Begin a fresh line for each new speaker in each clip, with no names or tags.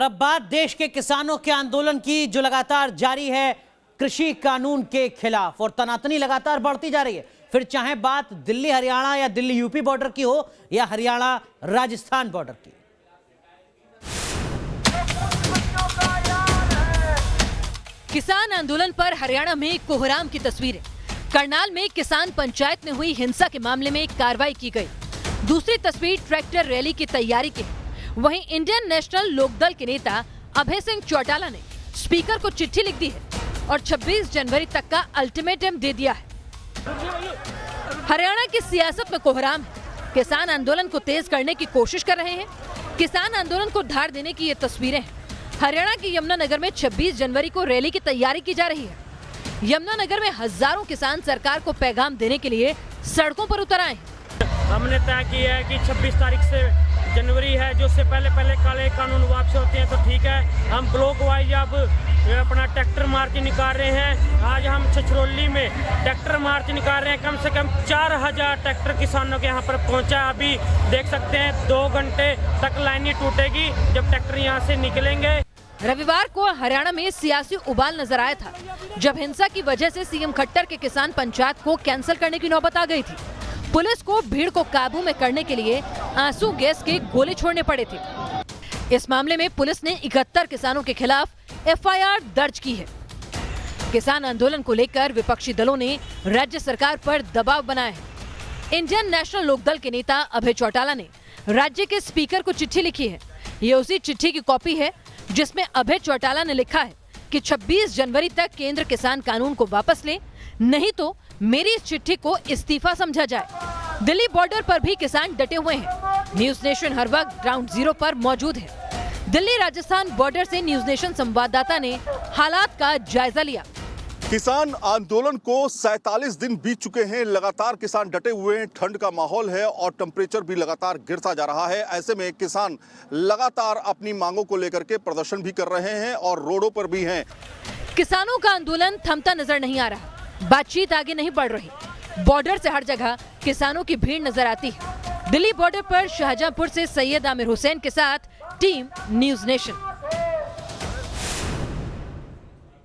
और अब बात देश के किसानों के आंदोलन की, जो लगातार जारी है कृषि कानून के खिलाफ, और तनातनी लगातार बढ़ती जा रही है। फिर चाहे बात दिल्ली हरियाणा या दिल्ली यूपी बॉर्डर की हो या हरियाणा राजस्थान बॉर्डर की।
किसान आंदोलन पर हरियाणा में कोहराम की तस्वीरें। करनाल में किसान पंचायत में हुई हिंसा के मामले में कार्रवाई की गई। दूसरी तस्वीर ट्रैक्टर रैली की तैयारी की है। वहीं इंडियन नेशनल लोकदल के नेता अभय सिंह चौटाला ने स्पीकर को चिट्ठी लिख दी है और 26 जनवरी तक का अल्टीमेटम दे दिया है। हरियाणा की सियासत में कोहराम है। किसान आंदोलन को तेज करने की कोशिश कर रहे हैं। किसान आंदोलन को धार देने की ये तस्वीरें हैं। हरियाणा के यमुनानगर में 26 जनवरी को रैली की तैयारी की जा रही है। यमुनानगर में हजारों किसान सरकार को पैगाम देने के लिए सड़कों पर उतर आए हैं।
हमने तय किया है कि 26 तारीख से जनवरी है, जो उससे पहले काले कानून वापस होते हैं तो ठीक है। हम ब्लॉक वाइज अब अपना ट्रैक्टर मार्च निकाल रहे हैं। आज हम छछरौली में ट्रैक्टर मार्च निकाल रहे हैं। कम से कम 4000 ट्रैक्टर किसानों के यहाँ पर पहुँचा। अभी देख सकते हैं 2 घंटे तक लाइन ही टूटेगी जब ट्रैक्टर यहाँ से निकलेंगे।
रविवार को हरियाणा में सियासी उबाल नजर आया था, जब हिंसा की वजह से सीएम खट्टर के किसान पंचायत को कैंसिल करने की नौबत आ गई थी। पुलिस को भीड़ को काबू में करने के लिए आंसू गैस के गोले छोड़ने पड़े थे। इस मामले में पुलिस ने 71 किसानों के खिलाफ एफआईआर दर्ज की है। किसान आंदोलन को लेकर विपक्षी दलों ने राज्य सरकार पर दबाव बनाया है। इंडियन नेशनल लोकदल के नेता अभय चौटाला ने राज्य के स्पीकर को चिट्ठी लिखी है। ये उसी चिट्ठी की कॉपी है जिसमें अभय चौटाला ने लिखा है कि 26 जनवरी तक केंद्र किसान कानून को वापस ले, नहीं तो मेरी इस चिट्ठी को इस्तीफा समझा जाए। दिल्ली बॉर्डर पर भी किसान डटे हुए हैं। न्यूज नेशन हर वक्त ग्राउंड जीरो पर मौजूद है। दिल्ली राजस्थान बॉर्डर से न्यूज नेशन संवाददाता ने हालात का जायजा लिया।
किसान आंदोलन को 47 दिन बीत चुके हैं। लगातार किसान डटे हुए हैं। ठंड का माहौल है और टेम्परेचर भी लगातार गिरता जा रहा है। ऐसे में किसान लगातार अपनी मांगों को लेकर के प्रदर्शन भी कर रहे हैं और रोडों पर भी हैं।
किसानों का आंदोलन थमता नजर नहीं आ रहा। बातचीत आगे नहीं बढ़ रही। बॉर्डर से हर जगह किसानों की भीड़ नजर आती है। दिल्ली बॉर्डर पर शाहजहांपुर से सैयद आमिर हुसैन के साथ टीम न्यूज नेशन।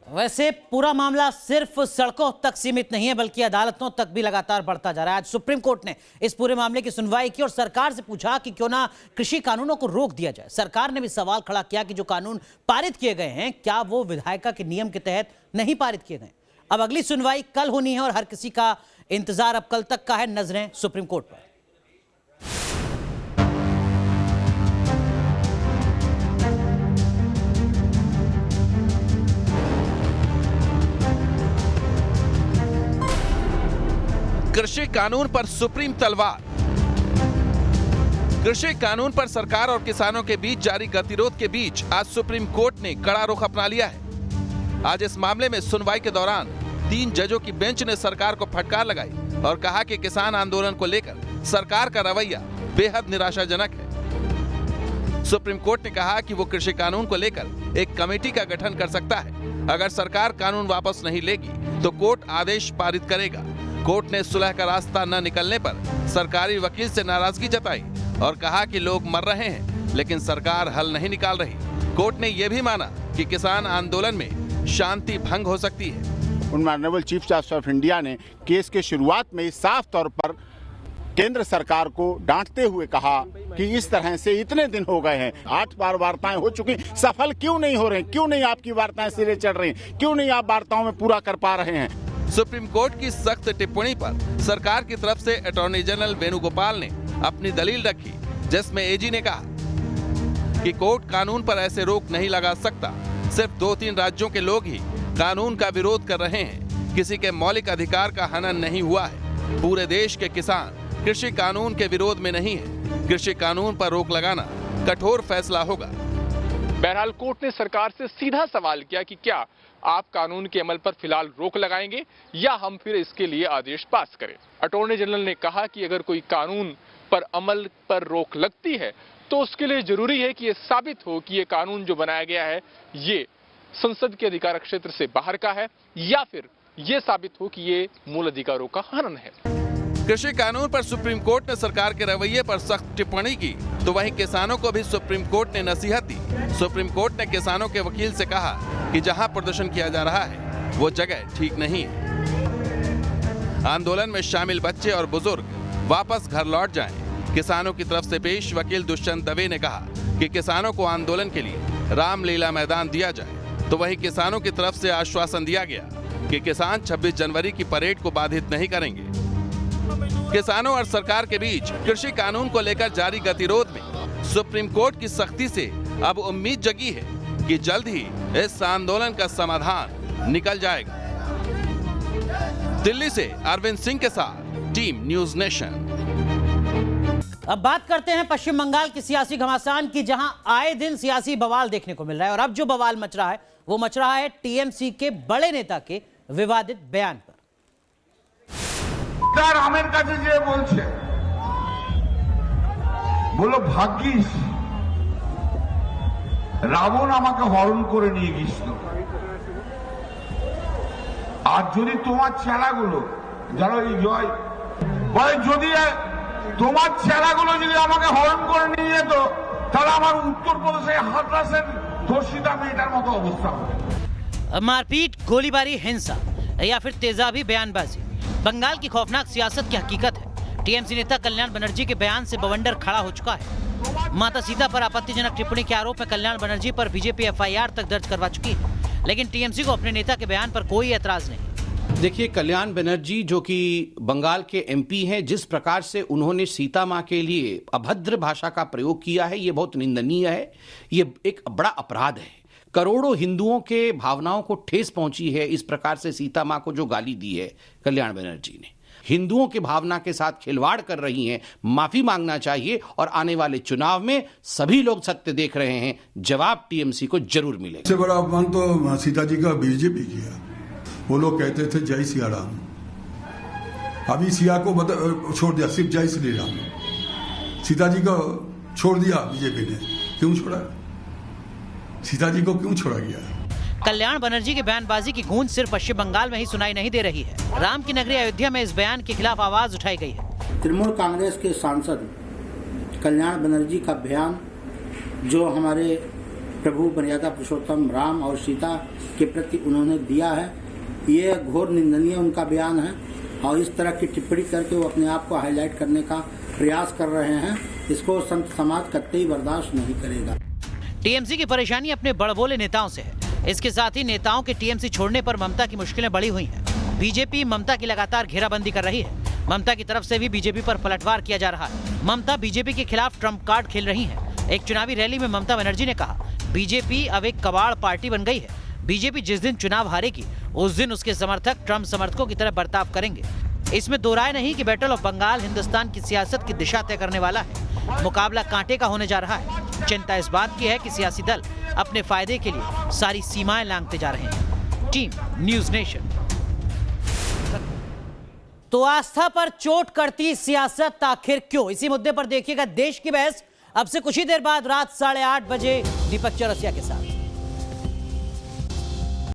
वैसे पूरा मामला सिर्फ सड़कों तक सीमित नहीं है, बल्कि अदालतों तक भी लगातार बढ़ता जा रहा है। आज सुप्रीम कोर्ट ने इस पूरे मामले की सुनवाई की और सरकार से पूछा कि क्यों ना कृषि कानूनों को रोक दिया जाए। सरकार ने भी सवाल खड़ा किया कि जो कानून पारित किए गए हैं, क्या वो विधायिका के नियम के तहत नहीं पारित किए गए। अब अगली सुनवाई कल होनी है और हर किसी का इंतजार अब कल तक का है। नजरें सुप्रीम कोर्ट पर।
कृषि कानून पर सुप्रीम तलवार। कृषि कानून पर सरकार और किसानों के बीच जारी गतिरोध के बीच आज सुप्रीम कोर्ट ने कड़ा रुख अपना लिया है। आज इस मामले में सुनवाई के दौरान 3 जजों की बेंच ने सरकार को फटकार लगाई और कहा कि किसान आंदोलन को लेकर सरकार का रवैया बेहद निराशाजनक है। सुप्रीम कोर्ट ने कहा कि वो कृषि कानून को लेकर एक कमेटी का गठन कर सकता है। अगर सरकार कानून वापस नहीं लेगी तो कोर्ट आदेश पारित करेगा। कोर्ट ने सुलह का रास्ता न निकलने पर सरकारी वकील से नाराजगी जताई और कहा कि लोग मर रहे हैं लेकिन सरकार हल नहीं निकाल रही। कोर्ट ने यह भी माना कि किसान आंदोलन में शांति भंग हो सकती है।
Honourable chief justice of India ने केस के शुरुआत में साफ तौर पर केंद्र सरकार को डांटते हुए कहा कि इस तरह से इतने दिन हो गए हैं, 8 बार वार्ताएं हो चुकी, सफल क्यों नहीं हो रहे, क्यों नहीं आपकी वार्ताएं सिरे चढ़ रही, क्यों नहीं आप वार्ताओं में पूरा कर पा रहे हैं।
सुप्रीम कोर्ट की सख्त टिप्पणी पर सरकार की तरफ से अटॉर्नी जनरल वेणुगोपाल ने अपनी दलील रखी, जिसमें एजी ने कहा कि कोर्ट कानून पर ऐसे रोक नहीं लगा सकता। सिर्फ 2-3 राज्यों के लोग ही कानून का विरोध कर रहे हैं। किसी के मौलिक अधिकार का हनन नहीं हुआ है। पूरे देश के किसान कृषि कानून के विरोध में नहीं है। कृषि कानून पर रोक लगाना कठोर फैसला होगा।
बहरहाल कोर्ट ने सरकार से सीधा सवाल किया कि क्या आप कानून के अमल पर फिलहाल रोक लगाएंगे या हम फिर इसके लिए आदेश पास करें। अटॉर्नी जनरल ने कहा कि अगर कोई कानून पर अमल पर रोक लगती है तो उसके लिए जरूरी है कि ये साबित हो कि ये कानून जो बनाया गया है ये संसद के अधिकार क्षेत्र से बाहर का है या फिर ये साबित हो कि ये मूल अधिकारों का हनन है।
कृषि कानून पर सुप्रीम कोर्ट ने सरकार के रवैये पर सख्त टिप्पणी की तो वहीं किसानों को भी सुप्रीम कोर्ट ने नसीहत दी। सुप्रीम कोर्ट ने किसानों के वकील से कहा कि जहां प्रदर्शन किया जा रहा है वो जगह ठीक नहीं है। आंदोलन में शामिल बच्चे और बुजुर्ग वापस घर लौट जाएं। किसानों की तरफ से पेश वकील दुष्यंत दवे ने कहा कि किसानों को आंदोलन के लिए रामलीला मैदान दिया जाए, तो वहीं किसानों की तरफ से आश्वासन दिया गया कि किसान 26 जनवरी की परेड को बाधित नहीं करेंगे। किसानों और सरकार के बीच कृषि कानून को लेकर जारी गतिरोध में सुप्रीम कोर्ट की सख्ती से अब उम्मीद जगी है कि जल्द ही इस आंदोलन का समाधान निकल जाएगा। दिल्ली से अरविंद सिंह के साथ टीम न्यूज नेशन।
अब बात करते हैं पश्चिम बंगाल की सियासी घमासान की, जहां आए दिन सियासी बवाल देखने को मिल रहा है। और अब जो बवाल मच रहा है वो मच रहा है टीएमसी के बड़े नेता के विवादित बयान पर।
রামের কাছে যে বলছে বলো ভাগ্যিস রাবণ আমাকে হরণ করে নিয়ে গেছিল, আর যদি তোমার চেলাগুলো যারা এই জয় বলে যদি তোমার চেলাগুলো যদি আমাকে হরণ করে নিয়ে যেত তাহলে আমার উত্তরপ্রদেশে হাতরাসের ধর্ষিতা মেয়েটার মতো অবস্থা হবে।
मारपीट, गोलीबारी, हिंसा या फिर तेजाबी बयानबाजी बंगाल की खौफनाक सियासत की हकीकत है। टीएमसी नेता कल्याण बनर्जी के बयान से बवंडर खड़ा हो चुका है। माता सीता पर आपत्तिजनक टिप्पणी के आरोप में कल्याण बनर्जी पर बीजेपी एफआईआर तक दर्ज करवा चुकी है, लेकिन टीएमसी को अपने नेता के बयान पर कोई एतराज नहीं।
देखिए, कल्याण बनर्जी जो कि बंगाल के एमपी हैं, जिस प्रकार से उन्होंने सीता मां के लिए अभद्र भाषा का प्रयोग किया है, ये बहुत निंदनीय है। ये एक बड़ा अपराध है। करोड़ों हिंदुओं के भावनाओं को ठेस पहुंची है इस प्रकार से सीता मां को जो गाली दी है कल्याण बनर्जी ने। हिंदुओं की भावना के साथ खिलवाड़ कर रही हैं, माफी मांगना चाहिए और आने वाले चुनाव में सभी लोग सत्य देख रहे हैं, जवाब टीएमसी को जरूर मिलेगा।
सबसे बड़ा अपमान तो सीता जी का बीजेपी किया। वो लोग कहते थे जय सिया राम, अभी सिया को छोड़ दिया, सिर्फ जय श्री राम। सीता जी को छोड़ दिया बीजेपी ने, क्यों छोड़ा? सीता जी को क्यों छोड़ा गया?
कल्याण बनर्जी के बयानबाजी की गूंज सिर्फ पश्चिम बंगाल में ही सुनाई नहीं दे रही है। राम की नगरी अयोध्या में इस बयान के खिलाफ आवाज उठाई गई है।
तृणमूल कांग्रेस के सांसद कल्याण बनर्जी का बयान जो हमारे प्रभु मर्यादा पुरुषोत्तम राम और सीता के प्रति उन्होंने दिया है, ये घोर निंदनीय उनका बयान है। और इस तरह की टिप्पणी करके वो अपने आप को हाईलाइट करने का प्रयास कर रहे हैं, इसको संत समाज कतई बर्दाश्त नहीं करेगा।
टीएमसी की परेशानी अपने बड़बोले नेताओं से है। इसके साथ ही नेताओं के टीएमसी छोड़ने पर ममता की मुश्किलें बढ़ी हुई हैं। बीजेपी ममता की लगातार घेराबंदी कर रही है। ममता की तरफ से भी बीजेपी पर पलटवार किया जा रहा है। ममता बीजेपी के खिलाफ ट्रम्प कार्ड खेल रही है। एक चुनावी रैली में ममता बनर्जी ने कहा, बीजेपी अब एक कबाड़ पार्टी बन गई है। बीजेपी जिस दिन चुनाव हारेगी उस दिन उसके समर्थक ट्रम्प समर्थकों की तरह बर्ताव करेंगे। इसमें दो राय नहीं कि बैटल ऑफ बंगाल हिंदुस्तान की सियासत की दिशा तय करने वाला है। मुकाबला कांटे का होने जा रहा है। चिंता इस बात की है कि सियासी दल अपने फायदे के लिए सारी सीमाएं लांघते जा रहे हैं। Team news nation. तो आस्था पर चोट करती सियासत आखिर क्यों? इसी मुद्दे पर देखिएगा देश की बहस अब से कुछ ही देर बाद रात 8:30 बजे दीपक चौरसिया के साथ।